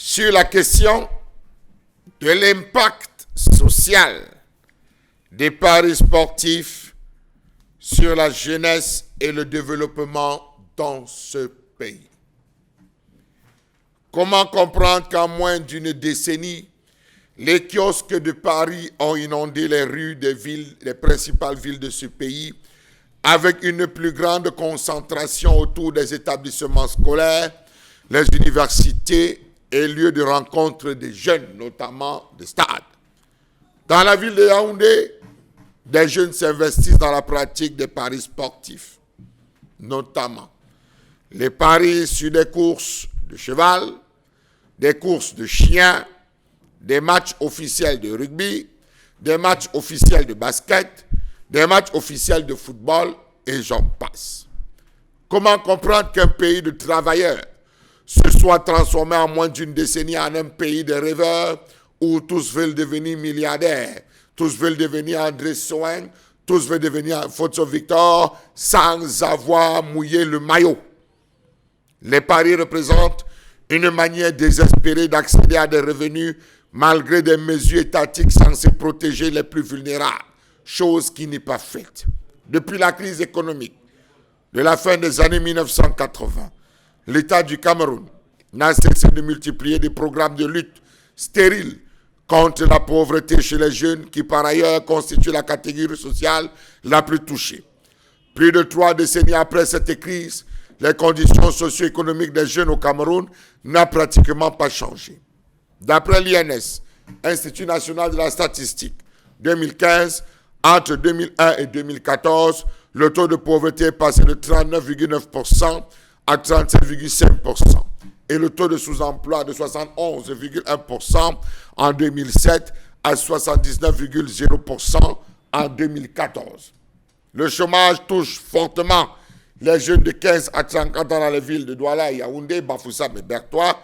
sur la question de l'impact social des paris sportifs sur la jeunesse et le développement dans ce pays. Comment comprendre qu'en moins d'une décennie, les kiosques de Paris ont inondé les rues des villes, les principales villes de ce pays, avec une plus grande concentration autour des établissements scolaires, les universités et lieux de rencontre des jeunes, notamment des stades. Dans la ville de Yaoundé, des jeunes s'investissent dans la pratique des paris sportifs, notamment les paris sur des courses de cheval, des courses de chiens, des matchs officiels de rugby, des matchs officiels de basket, des matchs officiels de football, et j'en passe. Comment comprendre qu'un pays de travailleurs se soit transformé en moins d'une décennie en un pays de rêveurs où tous veulent devenir milliardaires, tous veulent devenir André Soin, tous veulent devenir Photo Victor sans avoir mouillé le maillot. Les paris représentent une manière désespérée d'accéder à des revenus malgré des mesures étatiques censées protéger les plus vulnérables, chose qui n'est pas faite. Depuis la crise économique de la fin des années 1980, l'État du Cameroun n'a cessé de multiplier des programmes de lutte stériles contre la pauvreté chez les jeunes qui par ailleurs constituent la catégorie sociale la plus touchée. Plus de 3 décennies après cette crise, les conditions socio-économiques des jeunes au Cameroun n'ont pratiquement pas changé. D'après l'INS, Institut national de la statistique, 2015, entre 2001 et 2014, le taux de pauvreté est passé de 39,9% à 37,5% et le taux de sous-emploi de 71,1% en 2007 à 79,0% en 2014. Le chômage touche fortement les jeunes de 15 à 34 ans dans les villes de Douala, Yaoundé, Bafoussam et Bertois,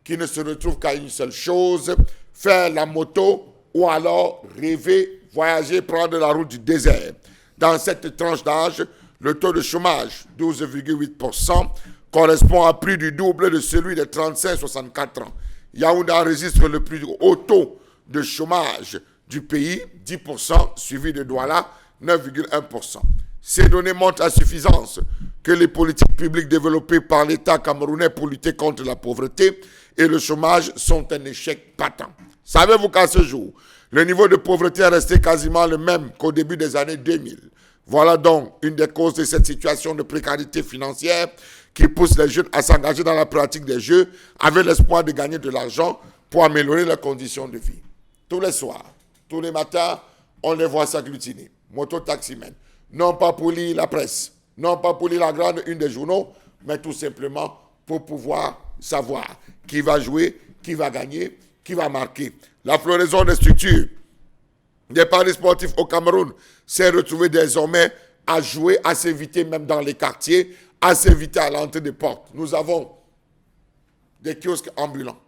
qui ne se retrouvent qu'à une seule chose, faire la moto ou alors rêver, voyager, prendre la route du désert. Dans cette tranche d'âge, le taux de chômage, 12,8%, correspond à plus du double de celui des 35-64 ans. Yaoundé enregistre le plus haut taux de chômage du pays, 10%, suivi de Douala, 9,1%. Ces données montrent à suffisance que les politiques publiques développées par l'État camerounais pour lutter contre la pauvreté et le chômage sont un échec patent. Savez-vous qu'à ce jour, le niveau de pauvreté est resté quasiment le même qu'au début des années 2000. Voilà donc une des causes de cette situation de précarité financière qui pousse les jeunes à s'engager dans la pratique des jeux avec l'espoir de gagner de l'argent pour améliorer leurs conditions de vie. Tous les soirs, tous les matins, on les voit s'agglutiner. Moto-taximens. Non pas pour lire la presse, non pas pour lire la grande une des journaux, mais tout simplement pour pouvoir savoir qui va jouer, qui va gagner, qui va marquer. La floraison des structures des paris sportifs au Cameroun s'est retrouvée désormais à jouer, à s'inviter même dans les quartiers, à s'inviter à l'entrée des portes. Nous avons des kiosques ambulants.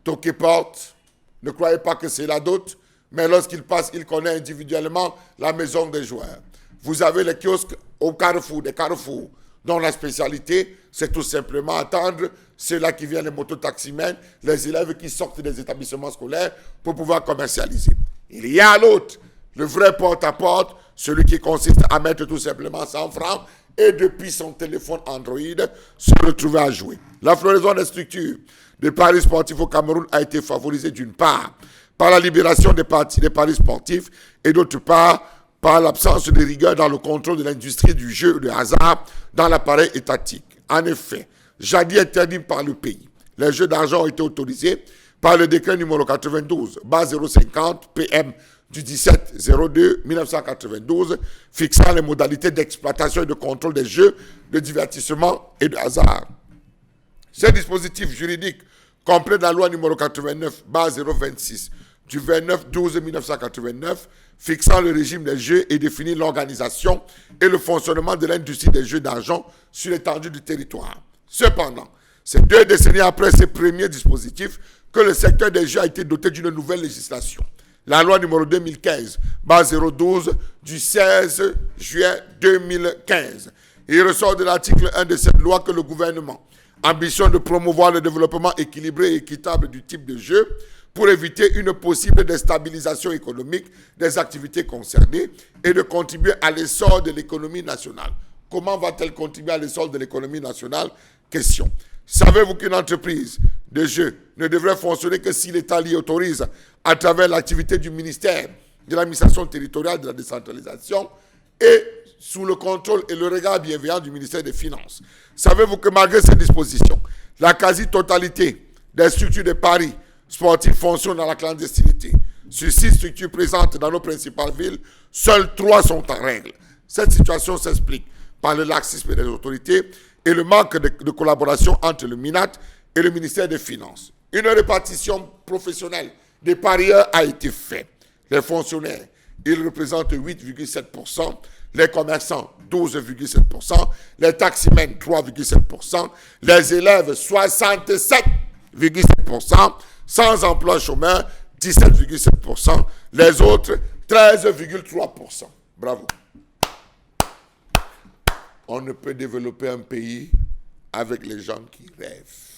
Toquez porte, ne croyez pas que c'est la dot, mais lorsqu'il passe, il connaît individuellement la maison des joueurs. Vous avez les kiosques au Carrefour, des carrefours, dont la spécialité, c'est tout simplement attendre ceux-là qui viennent, les mototaximens, les élèves qui sortent des établissements scolaires pour pouvoir commercialiser. Il y a l'autre, le vrai porte-à-porte, celui qui consiste à mettre tout simplement 100 francs et depuis son téléphone Android, se retrouver à jouer. La floraison des structures de paris sportifs au Cameroun a été favorisée d'une part par la libération des paris sportifs et d'autre part par l'absence de rigueur dans le contrôle de l'industrie du jeu de hasard dans l'appareil étatique. En effet, jadis interdit par le pays, les jeux d'argent ont été autorisés par le décret numéro 92, bas 050 PM du 17-02-1992, fixant les modalités d'exploitation et de contrôle des jeux de divertissement et de hasard. Ces dispositifs juridiques complètent la loi numéro 89, bas 026 du 29-12-1989, fixant le régime des jeux et définit l'organisation et le fonctionnement de l'industrie des jeux d'argent sur l'étendue du territoire. Cependant, c'est 2 décennies après ces premiers dispositifs que le secteur des jeux a été doté d'une nouvelle législation. La loi numéro 2015, base 012 du 16 juillet 2015. Il ressort de l'article 1 de cette loi que le gouvernement Ambition de promouvoir le développement équilibré et équitable du type de jeu pour éviter une possible déstabilisation économique des activités concernées et de contribuer à l'essor de l'économie nationale. Comment va-t-elle contribuer à l'essor de l'économie nationale? Question. Savez-vous qu'une entreprise de jeu ne devrait fonctionner que si l'État l'y autorise à travers l'activité du ministère de l'administration territoriale de la décentralisation et sous le contrôle et le regard bienveillant du ministère des Finances? Savez-vous que malgré ces dispositions, la quasi-totalité des structures de paris sportifs fonctionnent dans la clandestinité? Sur 6 structures présentes dans nos principales villes, seules 3 sont en règle. Cette situation s'explique par le laxisme des autorités et le manque de collaboration entre le MINAT et le ministère des Finances. Une répartition professionnelle des parieurs a été faite. Les fonctionnaires, ils représentent 8,7%, les commerçants 12,7%, les taximens 3,7%, les élèves 67,7%, sans emploi chômeur 17,7%, les autres 13,3%. Bravo. On ne peut développer un pays avec les gens qui rêvent.